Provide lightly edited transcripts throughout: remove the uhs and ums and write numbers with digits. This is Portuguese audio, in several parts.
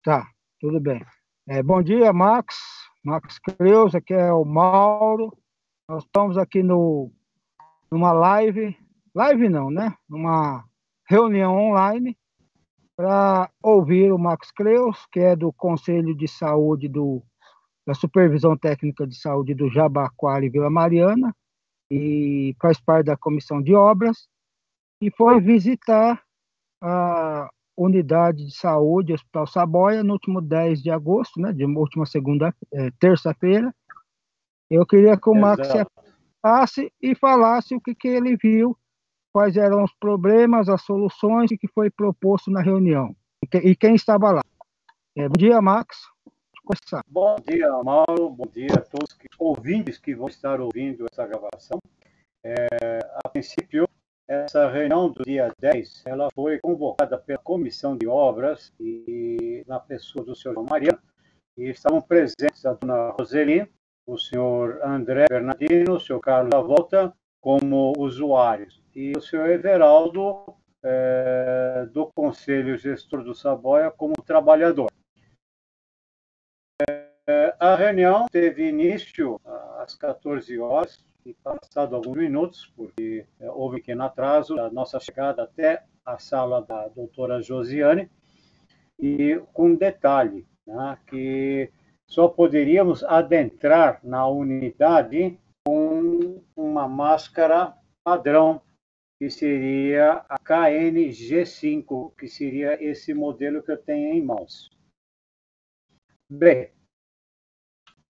Tá, tudo bem. Bom dia, Max Creus, aqui é o Mauro. Nós estamos aqui numa live não, né? Numa reunião online para ouvir o Max Creus, que é do Conselho de Saúde da Supervisão Técnica de Saúde do Jabaquara e Vila Mariana e faz parte da Comissão de Obras e foi visitar a unidade de saúde Hospital Saboia no último 10 de agosto, né, de última terça-feira. Eu queria que o Max se Exato. apresentasse e falasse o que ele viu, quais eram os problemas, as soluções e o que foi proposto na reunião. E quem estava lá. Bom dia, Max. Começar. Bom dia, Mauro. Bom dia a todos ouvintes que vão estar ouvindo essa gravação. A princípio, essa reunião do dia 10, ela foi convocada pela Comissão de Obras e na pessoa do senhor Maria, e estavam presentes a dona Roseli, o senhor André Bernardino, o senhor Carlos da Volta, como usuários, e o senhor Everaldo, do Conselho Gestor do Saboia, como trabalhador. A reunião teve início às 14 horas, e passado alguns minutos, porque houve um pequeno atraso da nossa chegada até a sala da doutora Josiane, e com um detalhe, né, que só poderíamos adentrar na unidade com uma máscara padrão, que seria a KNG5, que seria esse modelo que eu tenho em mãos. Bem,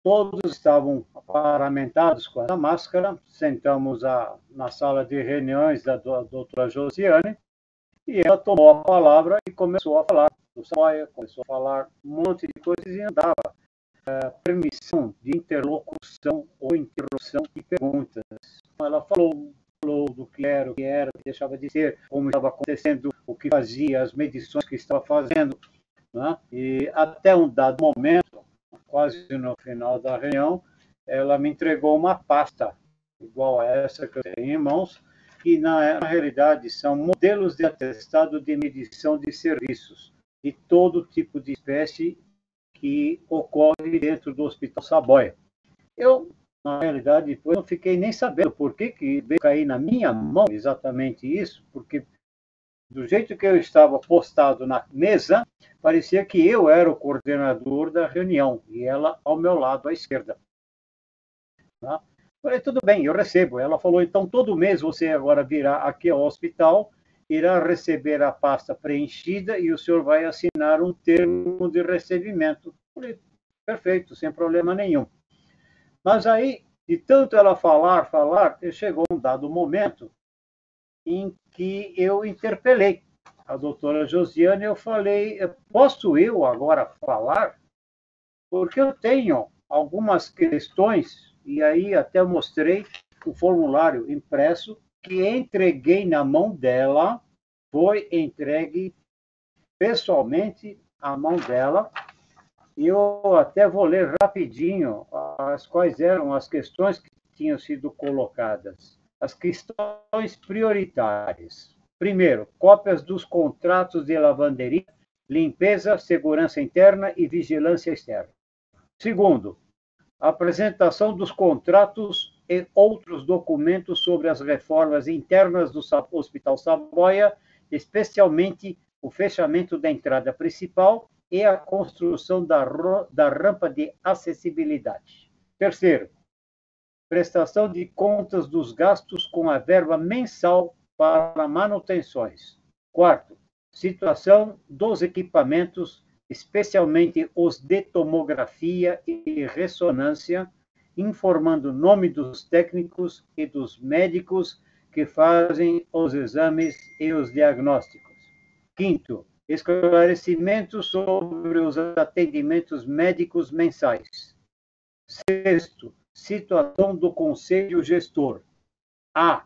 todos estavam paramentados com a máscara, sentamos na sala de reuniões da doutora Josiane, e ela tomou a palavra e começou a falar do Saboia, começou a falar um monte de coisas e andava permissão de interlocução ou interrupção de perguntas. Ela falou do que era, o que deixava de ser, como estava acontecendo, o que fazia, as medições que estava fazendo, né? E até um dado momento, quase no final da reunião, ela me entregou uma pasta igual a essa que eu tenho em mãos, que na realidade são modelos de atestado de medição de serviços de todo tipo de espécie que ocorre dentro do Hospital Saboia. Eu, na realidade, depois não fiquei nem sabendo por que veio cair na minha mão exatamente isso, porque do jeito que eu estava postado na mesa, parecia que eu era o coordenador da reunião e ela ao meu lado à esquerda. Tá? Falei, tudo bem, eu recebo. Ela falou, então todo mês você agora virá aqui ao hospital, irá receber a pasta preenchida e o senhor vai assinar um termo de recebimento. Falei, perfeito, sem problema nenhum. Mas aí, de tanto ela falar, chegou um dado momento em que eu interpelei a doutora Josiane. Eu falei, posso eu agora falar? Porque eu tenho algumas questões, e aí até mostrei o formulário impresso que entreguei na mão dela, foi entregue pessoalmente à mão dela, e eu até vou ler rapidinho quais eram as questões que tinham sido colocadas. As questões prioritárias. Primeiro, cópias dos contratos de lavanderia, limpeza, segurança interna e vigilância externa. Segundo, apresentação dos contratos e outros documentos sobre as reformas internas do Hospital Saboia, especialmente o fechamento da entrada principal e a construção da rampa de acessibilidade. Terceiro, prestação de contas dos gastos com a verba mensal para manutenções. Quarto, situação dos equipamentos, especialmente os de tomografia e ressonância, informando o nome dos técnicos e dos médicos que fazem os exames e os diagnósticos. Quinto, esclarecimentos sobre os atendimentos médicos mensais. Sexto, situação do Conselho Gestor. A.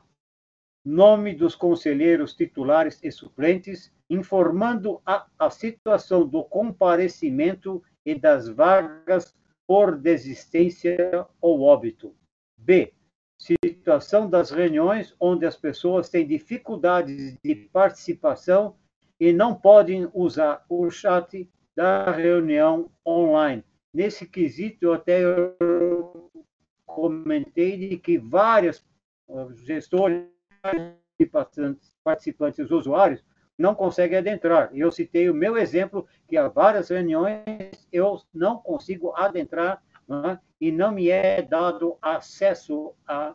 Nome dos conselheiros titulares e suplentes, informando a situação do comparecimento e das vagas por desistência ou óbito. B. Situação das reuniões onde as pessoas têm dificuldades de participação e não podem usar o chat da reunião online. Nesse quesito, eu até comentei de que vários gestores, participantes, usuários, não conseguem adentrar. Eu citei o meu exemplo, que há várias reuniões eu não consigo adentrar, né, e não me é dado acesso à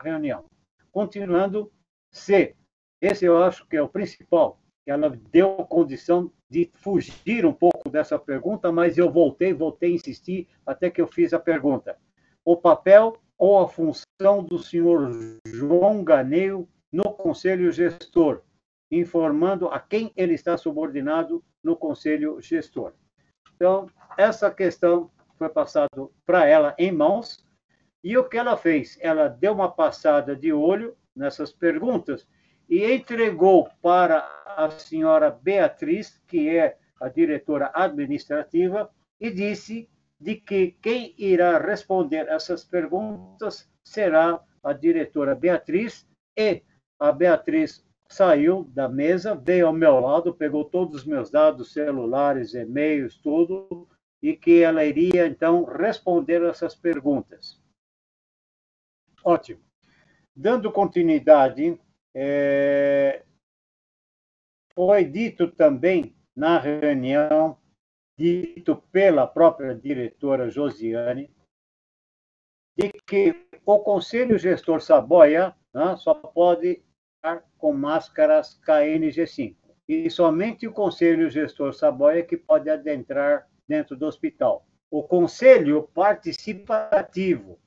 reunião. Continuando, C. Esse eu acho que é o principal. Ela deu condição de fugir um pouco dessa pergunta, mas eu voltei a insistir até que eu fiz a pergunta. O papel ou a função do senhor João Ganeio no Conselho Gestor, informando a quem ele está subordinado no Conselho Gestor. Então, essa questão foi passada para ela em mãos, e o que ela fez? Ela deu uma passada de olho nessas perguntas e entregou para a senhora Beatriz, que é a diretora administrativa, e disse de que quem irá responder essas perguntas será a diretora Beatriz, e a Beatriz saiu da mesa, veio ao meu lado, pegou todos os meus dados celulares, e-mails, tudo, e que ela iria, então, responder essas perguntas. Ótimo. Dando continuidade, foi dito também na reunião, dito pela própria diretora Josiane, de que o Conselho Gestor Saboia, né, só pode estar com máscaras KNG5. E somente o Conselho Gestor Saboia que pode adentrar dentro do hospital. O Conselho Participativo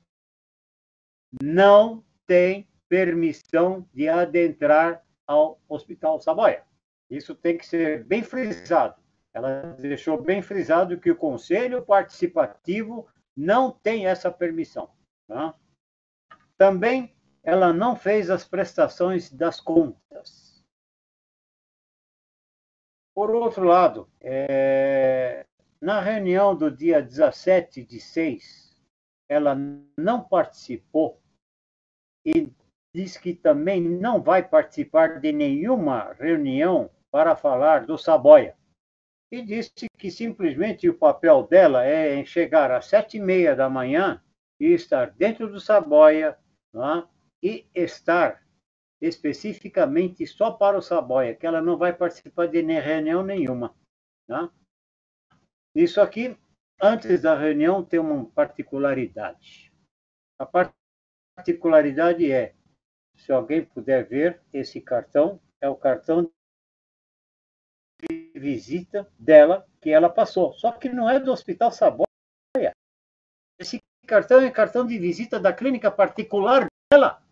não tem permissão de adentrar ao Hospital Saboia. Isso tem que ser bem frisado. Ela deixou bem frisado que o Conselho Participativo não tem essa permissão. Tá? Também ela não fez as prestações das contas. Por outro lado, na reunião do dia 17/6, ela não participou e diz que também não vai participar de nenhuma reunião para falar do Saboia. E disse que simplesmente o papel dela é chegar às 7h30 da manhã e estar dentro do Saboia, né, e estar especificamente só para o Saboia, que ela não vai participar de reunião nenhuma. Né? Isso aqui, antes da reunião, tem uma particularidade. A particularidade é, se alguém puder ver, esse cartão é o cartão de visita dela que ela passou. Só que não é do Hospital Saboia. Esse cartão é cartão de visita da clínica particular dela.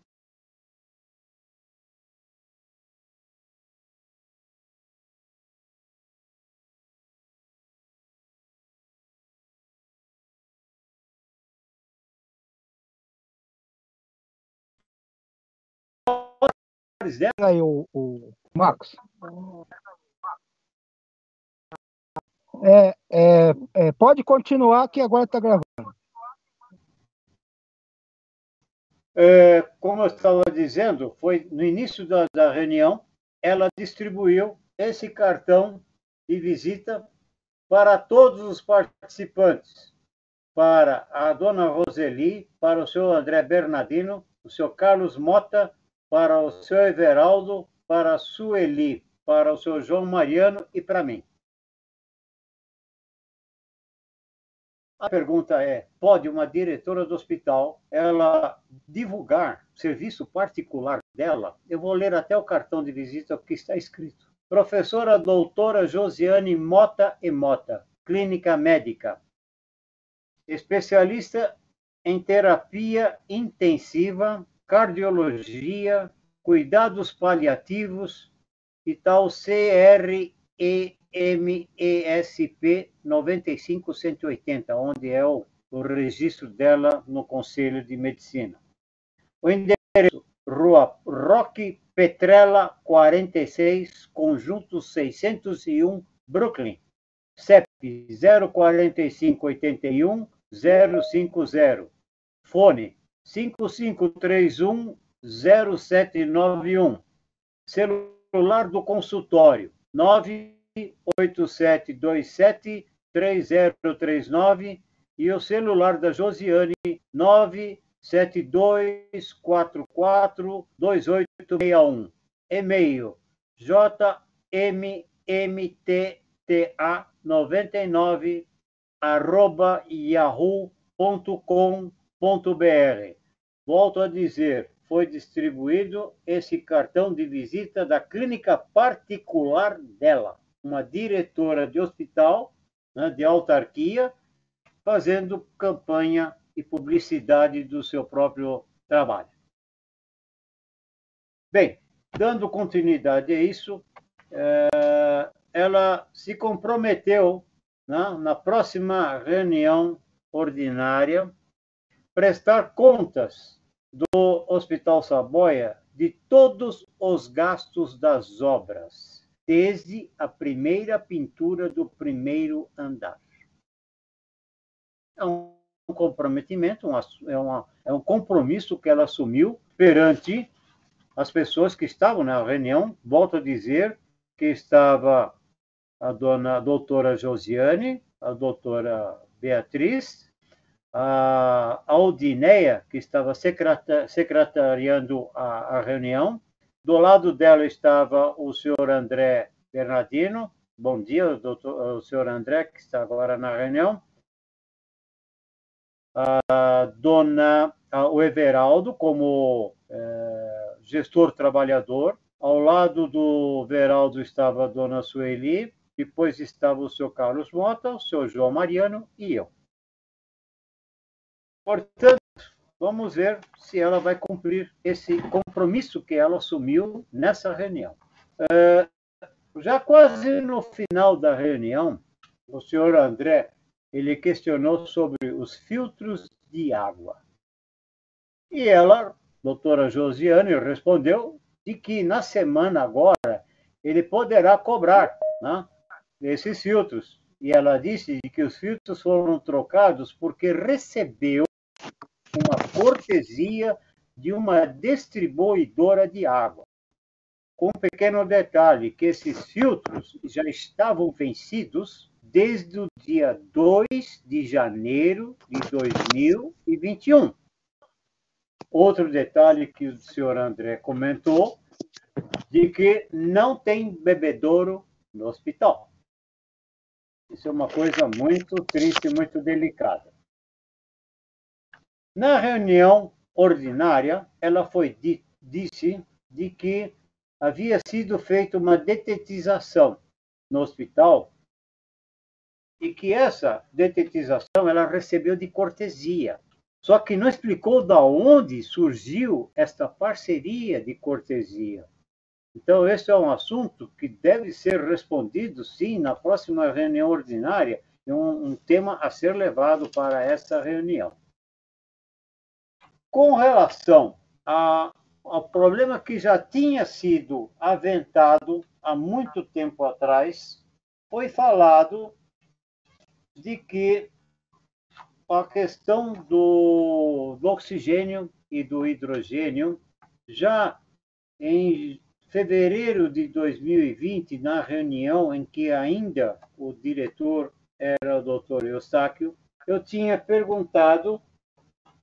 Aí, o Max. Pode continuar que agora está gravando. Como eu estava dizendo, foi no início da reunião, ela distribuiu esse cartão de visita para todos os participantes, para a dona Roseli, para o senhor André Bernardino, o senhor Carlos Mota, para o senhor Everaldo, para a Sueli, para o senhor João Mariano e para mim. A pergunta é, pode uma diretora do hospital, ela divulgar o serviço particular dela? Eu vou ler até o cartão de visita, o que está escrito. Professora doutora Josiane Mota e Mota, clínica médica, especialista em terapia intensiva, cardiologia, cuidados paliativos e tal CREMESP 95180, onde é o registro dela no Conselho de Medicina. O endereço, Rua Roque Petrella, 46, Conjunto 601, Brooklyn. CEP 04581 050. Fone 5531 0791. Celular do consultório 9 987273039 e o celular da Josiane 972442861. E-mail jmmta99@yahoo.com.br. Volto a dizer, foi distribuído esse cartão de visita da clínica particular dela, uma diretora de hospital, né, de autarquia, fazendo campanha e publicidade do seu próprio trabalho. Bem, dando continuidade a isso, ela se comprometeu, né, na próxima reunião ordinária, prestar contas do Hospital Saboia de todos os gastos das obras, desde a primeira pintura do primeiro andar. É um comprometimento, é um compromisso que ela assumiu perante as pessoas que estavam na reunião. Volto a dizer que estava a doutora Josiane, a doutora Beatriz, a Aldineia, que estava secretariando a reunião. Do lado dela estava o senhor André Bernardino. Bom dia, o senhor André, que está agora na reunião. O Everaldo, como gestor trabalhador. Ao lado do Everaldo estava a dona Sueli, depois estava o senhor Carlos Mota, o senhor João Mariano e eu. Portanto, vamos ver se ela vai cumprir esse compromisso que ela assumiu nessa reunião. Já quase no final da reunião, o senhor André, ele questionou sobre os filtros de água. E ela, doutora Josiane, respondeu de que na semana agora ele poderá cobrar, né, esses filtros. E ela disse que os filtros foram trocados porque recebeu uma cortesia de uma distribuidora de água. Com um pequeno detalhe, que esses filtros já estavam vencidos desde o dia 2 de janeiro de 2021. Outro detalhe que o senhor André comentou, de que não tem bebedouro no hospital. Isso é uma coisa muito triste, muito delicada. Na reunião ordinária, ela disse de que havia sido feita uma detetização no hospital e que essa detetização ela recebeu de cortesia. Só que não explicou de onde surgiu esta parceria de cortesia. Então, esse é um assunto que deve ser respondido, sim, na próxima reunião ordinária, um tema a ser levado para essa reunião. Com relação ao problema que já tinha sido aventado há muito tempo atrás, foi falado de que a questão do oxigênio e do hidrogênio, já em fevereiro de 2020, na reunião em que ainda o diretor era o Dr. Eustáquio, eu tinha perguntado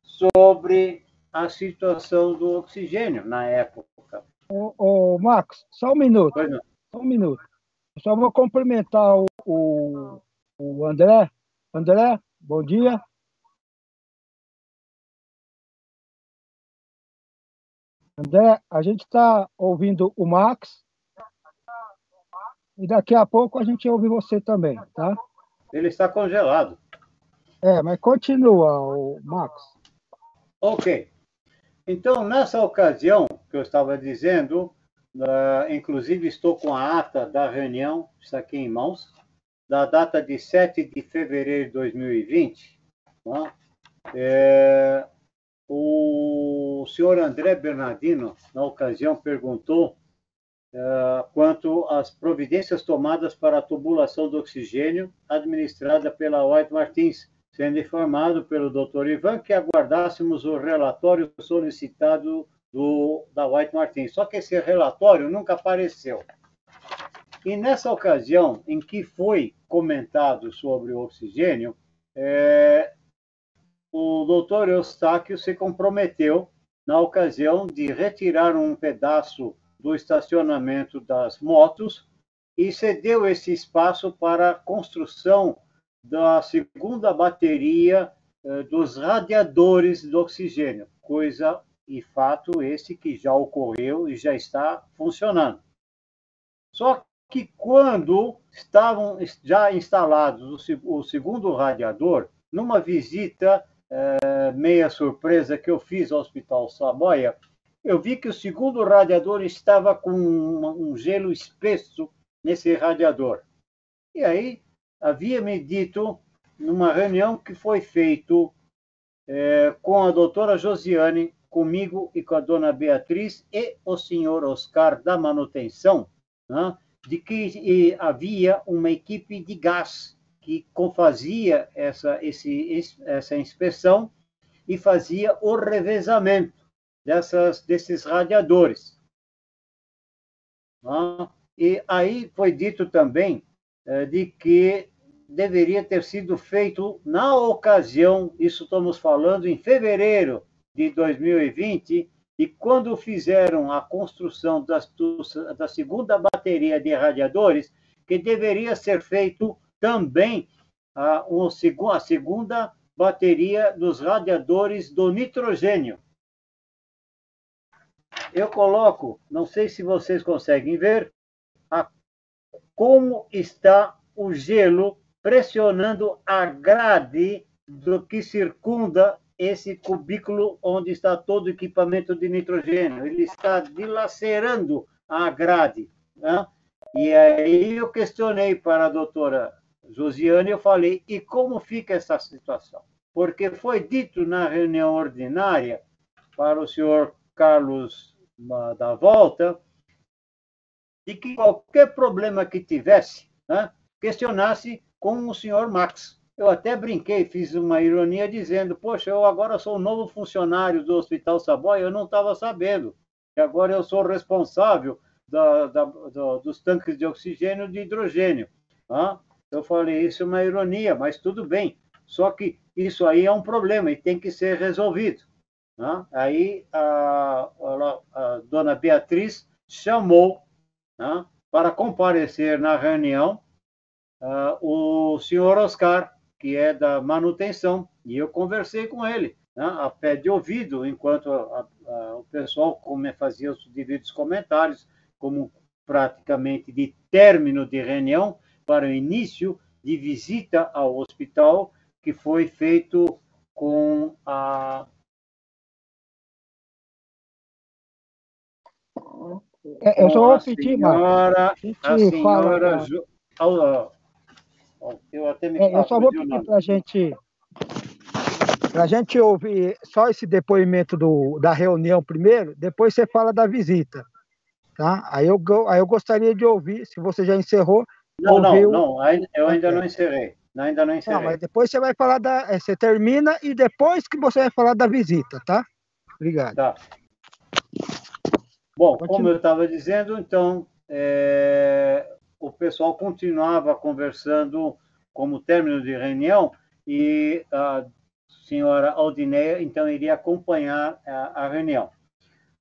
sobre a situação do oxigênio na época. Max, só um minuto. Pois não. Só um minuto. Eu só vou cumprimentar o André. André, bom dia. André, a gente está ouvindo o Max e daqui a pouco a gente ouve você também, tá? Ele está congelado. Mas continua, o Max. Ok. Então, nessa ocasião que eu estava dizendo, inclusive estou com a ata da reunião, está aqui em mãos, da data de 7 de fevereiro de 2020, né? O senhor André Bernardino, na ocasião, perguntou quanto às providências tomadas para a tubulação do oxigênio administrada pela White Martins, sendo informado pelo Dr. Ivan que aguardássemos o relatório solicitado da White Martins. Só que esse relatório nunca apareceu. E nessa ocasião em que foi comentado sobre o oxigênio, o doutor Eustáquio se comprometeu, na ocasião, de retirar um pedaço do estacionamento das motos e cedeu esse espaço para a construção da segunda bateria dos radiadores do oxigênio, coisa e fato esse que já ocorreu e já está funcionando. Só que quando estavam já instalados o segundo radiador, numa visita meia surpresa que eu fiz ao Hospital Saboia, eu vi que o segundo radiador estava com um gelo espesso nesse radiador. E aí havia me dito, numa reunião que foi feito com a doutora Josiane, comigo e com a dona Beatriz e o senhor Oscar da manutenção, né, de que havia uma equipe de gás que fazia essa inspeção e fazia o revezamento desses radiadores. E aí foi dito também de que deveria ter sido feito na ocasião, isso estamos falando em fevereiro de 2020, e quando fizeram a construção da segunda bateria de radiadores, que deveria ser feito também a segunda bateria dos radiadores do nitrogênio. Eu coloco, não sei se vocês conseguem ver, como está o gelo pressionando a grade do que circunda esse cubículo onde está todo o equipamento de nitrogênio. Ele está dilacerando a grade. Né? E aí eu questionei para a doutora Josiane, eu falei, e como fica essa situação? Porque foi dito na reunião ordinária para o senhor Carlos da Volta, de que qualquer problema que tivesse, né, questionasse com o senhor Max. Eu até brinquei, fiz uma ironia dizendo, poxa, eu agora sou um novo funcionário do Hospital Saboia, eu não estava sabendo. E agora eu sou responsável dos tanques de oxigênio e de hidrogênio. Tá? Eu falei, isso é uma ironia, mas tudo bem. Só que isso aí é um problema e tem que ser resolvido. Tá? Aí a dona Beatriz chamou, né, para comparecer na reunião o senhor Oscar, que é da manutenção, e eu conversei com ele, né, a pé de ouvido, enquanto o pessoal fazia os devidos comentários, como praticamente de término de reunião para o início de visita ao hospital, que foi feito com a... Eu só vou pedir, Marcos. A senhora... Eu até me eu só vou pedir para a gente ouvir só esse depoimento da reunião primeiro, depois você fala da visita. Tá? Aí eu gostaria de ouvir, se você já encerrou. Não, eu ainda não encerrei. Ainda não encerrei. Não, mas depois você vai falar você termina e depois que você vai falar da visita, tá? Obrigado. Tá. Bom, como eu estava dizendo, então, o pessoal continuava conversando como término de reunião e a senhora Aldineia, então, iria acompanhar a reunião.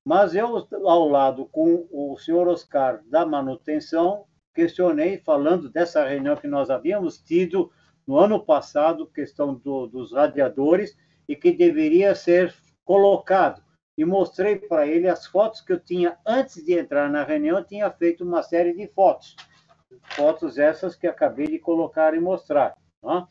Mas eu, ao lado com o senhor Oscar da manutenção, questionei, falando dessa reunião que nós havíamos tido no ano passado, questão dos radiadores, e que deveria ser colocado. E mostrei para ele as fotos que eu tinha antes de entrar na reunião, eu tinha feito uma série de fotos. Fotos essas que acabei de colocar e mostrar. Né?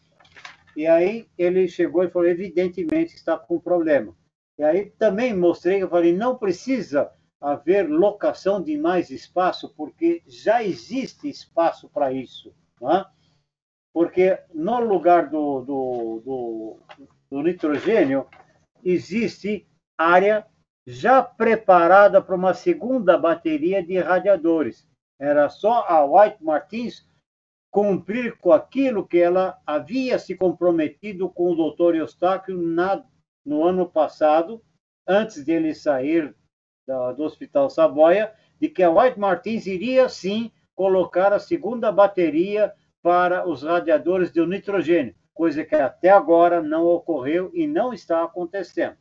E aí ele chegou e falou, evidentemente está com problema. E aí também mostrei, eu falei, não precisa haver locação de mais espaço, porque já existe espaço para isso. Né? Porque no lugar do nitrogênio, existe área já preparada para uma segunda bateria de radiadores. Era só a White Martins cumprir com aquilo que ela havia se comprometido com o doutor Eustáquio no ano passado, antes dele sair do Hospital Saboia, de que a White Martins iria, sim, colocar a segunda bateria para os radiadores de nitrogênio, coisa que até agora não ocorreu e não está acontecendo.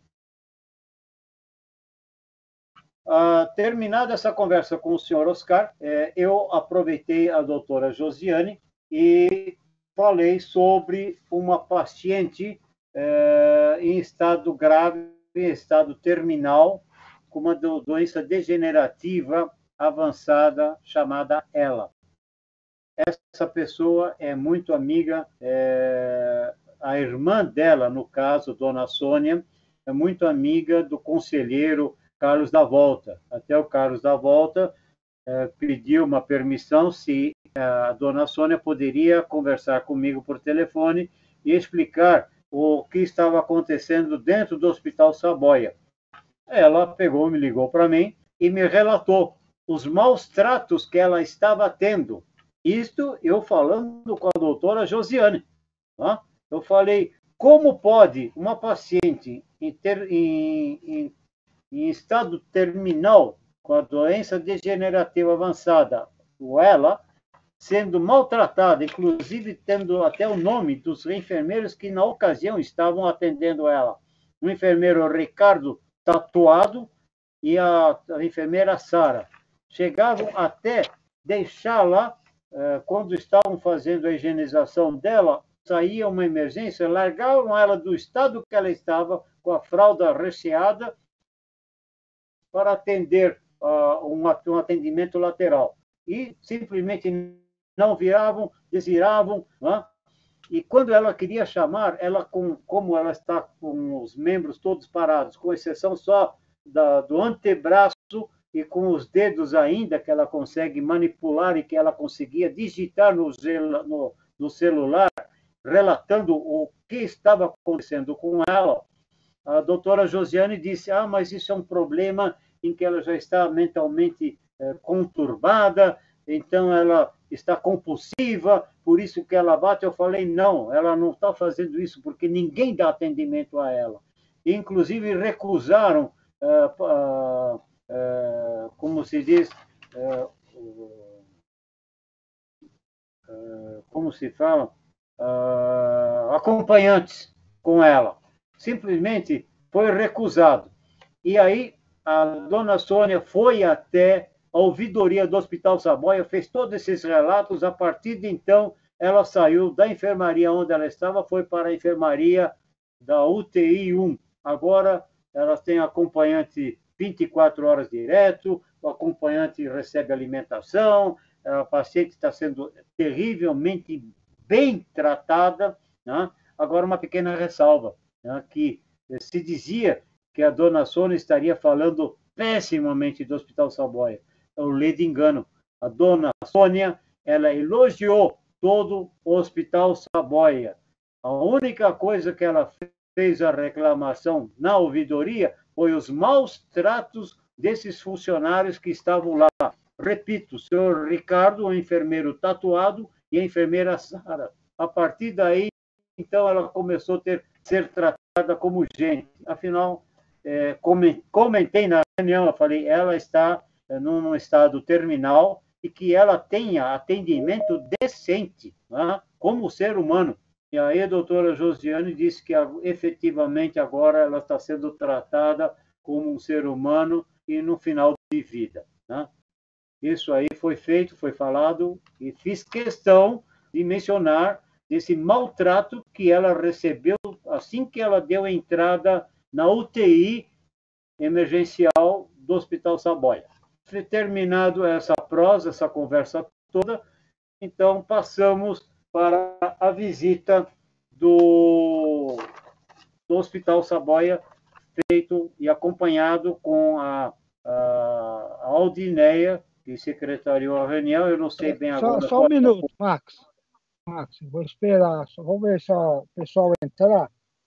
Terminada essa conversa com o senhor Oscar, eu aproveitei a doutora Josiane e falei sobre uma paciente em estado grave, em estado terminal, com uma doença degenerativa avançada chamada ELA. Essa pessoa é muito amiga, a irmã dela, no caso, Dona Sônia, é muito amiga do conselheiro Carlos da Volta. Até o Carlos da Volta pediu uma permissão se a Dona Sônia poderia conversar comigo por telefone e explicar o que estava acontecendo dentro do Hospital Saboia. Ela pegou, me ligou para mim e me relatou os maus tratos que ela estava tendo. Isto eu falando com a doutora Josiane. Tá? Eu falei, como pode uma paciente em estado terminal com a doença degenerativa avançada, ou ela, sendo maltratada, inclusive tendo até o nome dos enfermeiros que na ocasião estavam atendendo ela. O enfermeiro Ricardo Tatuado e a enfermeira Sara. Chegavam até deixá-la, quando estavam fazendo a higienização dela, saía uma emergência, largavam ela do estado que ela estava, com a fralda recheada, para atender um atendimento lateral. E simplesmente não viravam, desviravam. Né? E quando ela queria chamar, ela, como ela está com os membros todos parados, com exceção só do antebraço e com os dedos ainda que ela consegue manipular e que ela conseguia digitar no celular, relatando o que estava acontecendo com ela, a doutora Josiane disse, mas isso é um problema em que ela já está mentalmente conturbada, então ela está compulsiva, por isso que ela bate. Eu falei, não, ela não está fazendo isso, porque ninguém dá atendimento a ela. Inclusive recusaram, como se diz, como se fala, acompanhantes com ela. Simplesmente foi recusado. E aí a dona Sônia foi até a ouvidoria do Hospital Saboia, fez todos esses relatos. A partir de então, ela saiu da enfermaria onde ela estava, foi para a enfermaria da UTI 1. Agora, ela tem acompanhante 24 horas direto, o acompanhante recebe alimentação, a paciente está sendo terrivelmente bem tratada. Né? Agora, uma pequena ressalva, né? Que se dizia que a dona Sônia estaria falando pessimamente do Hospital Saboia. É um ledo engano. A dona Sônia, ela elogiou todo o Hospital Saboia. A única coisa que ela fez a reclamação na ouvidoria foi os maus tratos desses funcionários que estavam lá. Repito, o senhor Ricardo, o enfermeiro Tatuado, e a enfermeira Sara. A partir daí, então, ela começou a ser tratada como gente. Afinal, comentei na reunião, eu falei, ela está num estado terminal e que ela tenha atendimento decente, né, como ser humano. E aí a doutora Josiane disse que efetivamente agora ela está sendo tratada como um ser humano e no final de vida. Né? Isso aí foi feito, foi falado, e fiz questão de mencionar esse maltrato que ela recebeu assim que ela deu entrada na UTI emergencial do Hospital Saboia. Terminado essa prosa, essa conversa toda, então passamos para a visita do Hospital Saboia, feito e acompanhado com a Aldineia, que secretariou a reunião. Eu não sei bem agora. Só um minuto, Max. Vou esperar, só vou ver se o pessoal entrar.